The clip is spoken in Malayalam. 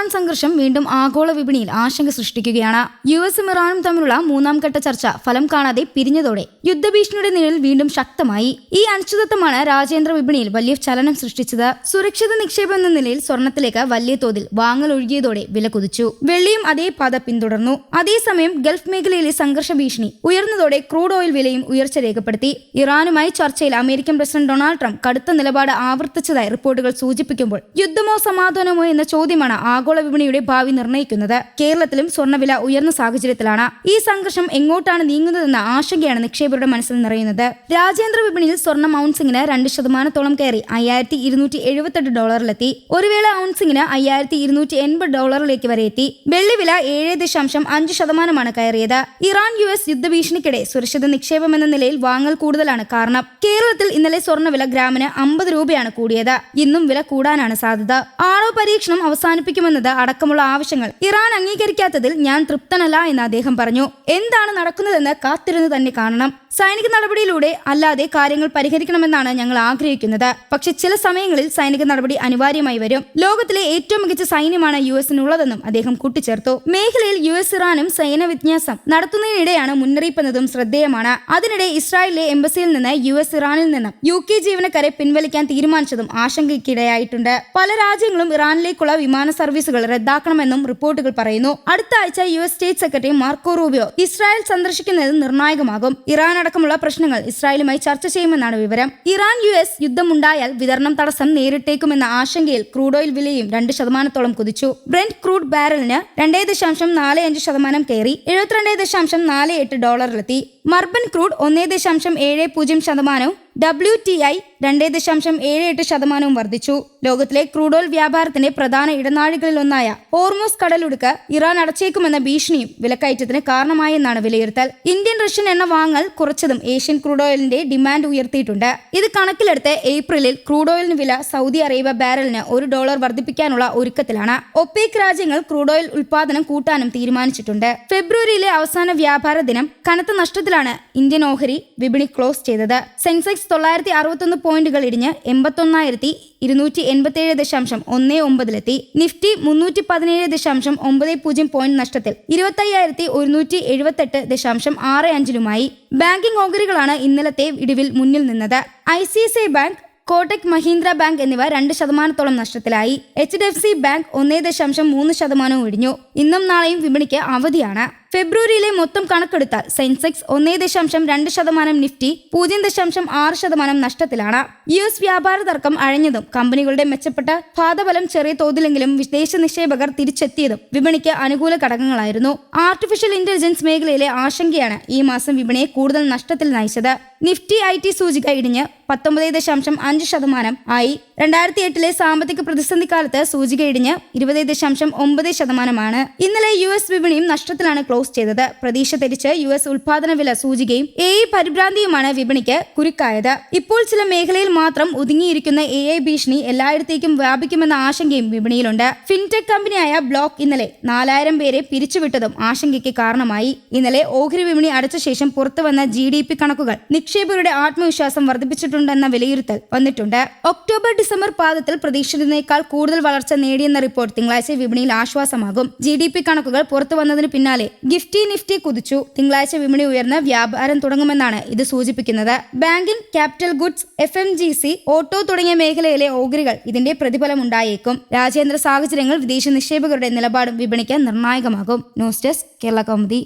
ഇറാൻ സംഘർഷം വീണ്ടും ആഗോള വിപണിയിൽ ആശങ്ക സൃഷ്ടിക്കുകയാണ്. യുഎസും ഇറാനും തമ്മിലുള്ള മൂന്നാം ഘട്ട ചർച്ച ഫലം കാണാതെ പിരിഞ്ഞതോടെ യുദ്ധഭീഷണിയുടെ നിഴൽ വീണ്ടും ശക്തമായി. ഈ അനിശ്ചിതത്വമാണ് രാജ്യാന്തര വിപണിയിൽ വലിയ ചലനം സൃഷ്ടിച്ചത്. സുരക്ഷിത നിക്ഷേപം എന്ന നിലയിൽ സ്വർണത്തിലേക്ക് വലിയ തോതിൽ വാങ്ങൽ ഒഴുകിയതോടെ വില കുതിച്ചു. വെള്ളിയും അതേ പാത പിന്തുടർന്നു. അതേസമയം ഗൾഫ് മേഖലയിലെ സംഘർഷ ഭീഷണി ഉയർന്നതോടെ ക്രൂഡ് ഓയിൽ വിലയും ഉയർച്ച രേഖപ്പെടുത്തി. ഇറാനുമായി ചർച്ചയിൽ അമേരിക്കൻ പ്രസിഡന്റ് ഡൊണാൾഡ് ട്രംപ് കടുത്ത നിലപാട് ആവർത്തിച്ചതായി റിപ്പോർട്ടുകൾ സൂചിപ്പിക്കുമ്പോൾ യുദ്ധമോ സമാധാനമോ എന്ന ചോദ്യമാണ് ആഗോള വിപണിയുടെ ഭാവി നിർണ്ണയിക്കുന്നത്. കേരളത്തിലും സ്വർണ്ണവില ഉയർന്ന സാഹചര്യത്തിലാണ്. ഈ സംഘർഷം എങ്ങോട്ടാണ് നീങ്ങുന്നതെന്ന ആശങ്കയാണ് നിക്ഷേപകരുടെ മനസ്സിൽ നിറയുന്നത്. രാജ്യാന്തര വിപണിയിൽ സ്വർണ്ണം ഔൺസിംഗിന് 2% കയറി $5278 ഒരു വേള ഔൺസിംഗിന് $5280 വരെ എത്തി. വെള്ളിവില 7.5% കയറിയത്. ഇറാൻ US യുദ്ധഭീഷണിക്കിടെ സുരക്ഷിത നിക്ഷേപം എന്ന നിലയിൽ വാങ്ങൽ കൂടുതലാണ് കാരണം. കേരളത്തിൽ ഇന്നലെ സ്വർണ്ണവില ഗ്രാമിന് 50 രൂപയാണ് കൂടിയത്. ഇന്നും വില കൂടാനാണ് സാധ്യത. ആണവ പരീക്ഷണം അവസാനിപ്പിക്കുമെന്നത് അടക്കമുള്ള ആവശ്യങ്ങൾ ഇറാൻ അംഗീകരിക്കാത്തതിൽ ഞാൻ തൃപ്തനല്ല എന്ന് അദ്ദേഹം പറഞ്ഞു. എന്താണ് നടക്കുന്നതെന്ന് കാത്തിരുന്ന് തന്നെ കാണണം. സൈനിക നടപടിയിലൂടെ അല്ലാതെ കാര്യങ്ങൾ പരിഹരിക്കണമെന്നാണ് ഞങ്ങൾ ആഗ്രഹിക്കുന്നത്. പക്ഷെ ചില സമയങ്ങളിൽ സൈനിക നടപടി അനിവാര്യമായി വരും. ലോകത്തിലെ ഏറ്റവും മികച്ച സൈന്യമാണ് യുഎസിനുള്ളതെന്നും അദ്ദേഹം കൂട്ടിച്ചേർത്തു. മേഖലയിൽ US ഇറാനും സൈന്യ വിന്യാസം നടത്തുന്നതിനിടെയാണ് മുന്നറിയിപ്പെന്നതും ശ്രദ്ധേയമാണ്. അതിനിടെ ഇസ്രായേലിലെ എംബസിയിൽ നിന്ന് US ഇറാനിൽ നിന്നും UK ജീവനക്കാരെ പിൻവലിക്കാൻ തീരുമാനിച്ചതും ആശങ്കയ്ക്കിടയായിട്ടുണ്ട്. പല രാജ്യങ്ങളും ഇറാനിലേക്കുള്ള വിമാന സർവീസുകൾ റദ്ദാക്കണമെന്നും റിപ്പോർട്ടുകൾ പറയുന്നു. അടുത്ത ആഴ്ച US state secretary Marco Rubio Israel സന്ദർശിക്കുന്നത് നിർണായകമാകും. ഇറാൻ അടക്കമുള്ള പ്രശ്നങ്ങൾ ഇസ്രായേലുമായി ചർച്ച ചെയ്യുമെന്നാണ് വിവരം. ഇറാൻ US യുദ്ധമുണ്ടായാൽ വിതരണം തടസ്സം നേരിട്ടേക്കുമെന്ന ആശങ്കയിൽ ക്രൂഡ് ഓയിൽ വിലയും 2% കുതിച്ചു. ബ്രെന്റ് ക്രൂഡ് ബാരലിന് 2.45% കയറി $72.48 മർബൻ ക്രൂഡ് 1.70% WTI 2.78% വർദ്ധിച്ചു. ലോകത്തിലെ ക്രൂഡ് ഓയിൽ വ്യാപാരത്തിന്റെ പ്രധാന ഇടനാഴികളിലൊന്നായ ഹോർമൂസ് കടലിടുക്ക് ഇറാൻ അടച്ചേക്കുമെന്ന ഭീഷണിയും വിലക്കയറ്റത്തിന് കാരണമായെന്നാണ് വിലയിരുത്തൽ. ഇന്ത്യൻ റഷ്യൻ എണ്ണ വാങ്ങൽ കുറച്ചതും ഏഷ്യൻ ക്രൂഡ് ഓയിലിന്റെ ഡിമാൻഡ് ഉയർത്തിയിട്ടുണ്ട്. ഇത് കണക്കിലെടുത്ത് ഏപ്രിലിൽ ക്രൂഡ് ഓയിലിന് വില സൗദി അറേബ്യ ബാരലിന് $1 വർദ്ധിപ്പിക്കാനുള്ള ഒരുക്കത്തിലാണ്. ഒപെക് രാജ്യങ്ങൾ ക്രൂഡ് ഓയിൽ ഉൽപാദനം കൂട്ടാനും തീരുമാനിച്ചിട്ടുണ്ട്. ഫെബ്രുവരിയിലെ അവസാന വ്യാപാര ദിനം കനത്ത നഷ്ടത്തിലാണ് ഇന്ത്യൻ ഓഹരി വിപണി ക്ലോസ് ചെയ്തത്. സെൻസെക്സ് 961 പോയിന്റുകൾ ഇടിഞ്ഞ് 81,287.19 നിഫ്റ്റി 317.90 പോയിന്റ് നഷ്ടത്തിൽ 25,178.65 ബാങ്കിംഗ് ഓഹരികളാണ് ഇന്നലത്തെ ഇടിവിൽ മുന്നിൽ നിന്നത്. ICICI bank, Kotak Mahindra bank എന്നിവ 2% നഷ്ടത്തിലായി. HDFC ബാങ്ക് 1.3% ഇടിഞ്ഞു. ഇന്നും നാളെയും വിപണിക്ക് അവധിയാണ്. ഫെബ്രുവരിയിലെ മൊത്തം കണക്കെടുത്താൽ സെൻസെക്സ് 1.2%, നിഫ്റ്റി 0.6% നഷ്ടത്തിലാണ്. US വ്യാപാര തർക്കം അഴഞ്ഞതും കമ്പനികളുടെ മെച്ചപ്പെട്ട പാദബലം ചെറിയ തോതിലെങ്കിലും വിദേശ നിക്ഷേപകർ തിരിച്ചെത്തിയതും വിപണിക്ക് അനുകൂല ഘടകങ്ങളായിരുന്നു. ആർട്ടിഫിഷ്യൽ ഇന്റലിജൻസ് മേഖലയിലെ ആശങ്കയാണ് ഈ മാസം വിപണിയെ കൂടുതൽ നഷ്ടത്തിൽ നയിച്ചത്. നിഫ്റ്റി IT സൂചിക ഇടിഞ്ഞ് 19.5% ആയി. 2008 സാമ്പത്തിക പ്രതിസന്ധി കാലത്ത് സൂചിക ഇടിഞ്ഞ് 20.9%. ഇന്നലെ US വിപണിയും നഷ്ടത്തിലാണ് ക്ലോസ് ചെയ്തത്. പ്രതീക്ഷ തെറ്റിച്ച് US ഉൽപാദന വില സൂചികയും AI പരിഭ്രാന്തിയുമാണ് വിപണിക്ക് കുരുക്കായത്. ഇപ്പോൾ ചില മേഖലയിൽ മാത്രം ഒതുങ്ങിയിരിക്കുന്ന AI ഭീഷണി എല്ലായിടത്തേക്കും വ്യാപിക്കുമെന്ന ആശങ്കയും വിപണിയിലുണ്ട്. ഫിൻടെക് കമ്പനിയായ ബ്ലോക്ക് ഇന്നലെ 4000 പേരെ പിരിച്ചുവിട്ടതും ആശങ്കയ്ക്ക് കാരണമായി. ഇന്നലെ ഓഹരി വിപണി അടച്ച ശേഷം പുറത്തുവന്ന GDP കണക്കുകൾ നിക്ഷേപകരുടെ ആത്മവിശ്വാസം വർദ്ധിപ്പിച്ചിട്ടുണ്ടെന്ന വിലയിരുത്തൽ വന്നിട്ടുണ്ട്. ഒക്ടോബർ-ഡിസംബർ പാദത്തിൽ പ്രതീക്ഷിച്ചതിനേക്കാൾ കൂടുതൽ വളർച്ച നേടിയെന്ന റിപ്പോർട്ട് തിങ്കളാഴ്ച വിപണിയിൽ ആശ്വാസമാകും. GDP കണക്കുകൾ പുറത്തു വന്നതിന് പിന്നാലെ നിഫ്റ്റി കുതിച്ചു. തിങ്കളാഴ്ച വിപണി ഉയർന്ന് വ്യാപാരം തുടങ്ങുമെന്നാണ് ഇത് സൂചിപ്പിക്കുന്നത്. Banking, capital goods, FMGC, auto തുടങ്ങിയ മേഖലയിലെ ഓഹരികൾ ഇതിന്റെ പ്രതിഫലം ഉണ്ടായേക്കും. രാജ്യാന്തര സാഹചര്യങ്ങൾ വിദേശ നിക്ഷേപകരുടെ നിലപാടും വിപണിക്ക് നിർണായകമാകും. News desk, Kerala Kaumudi.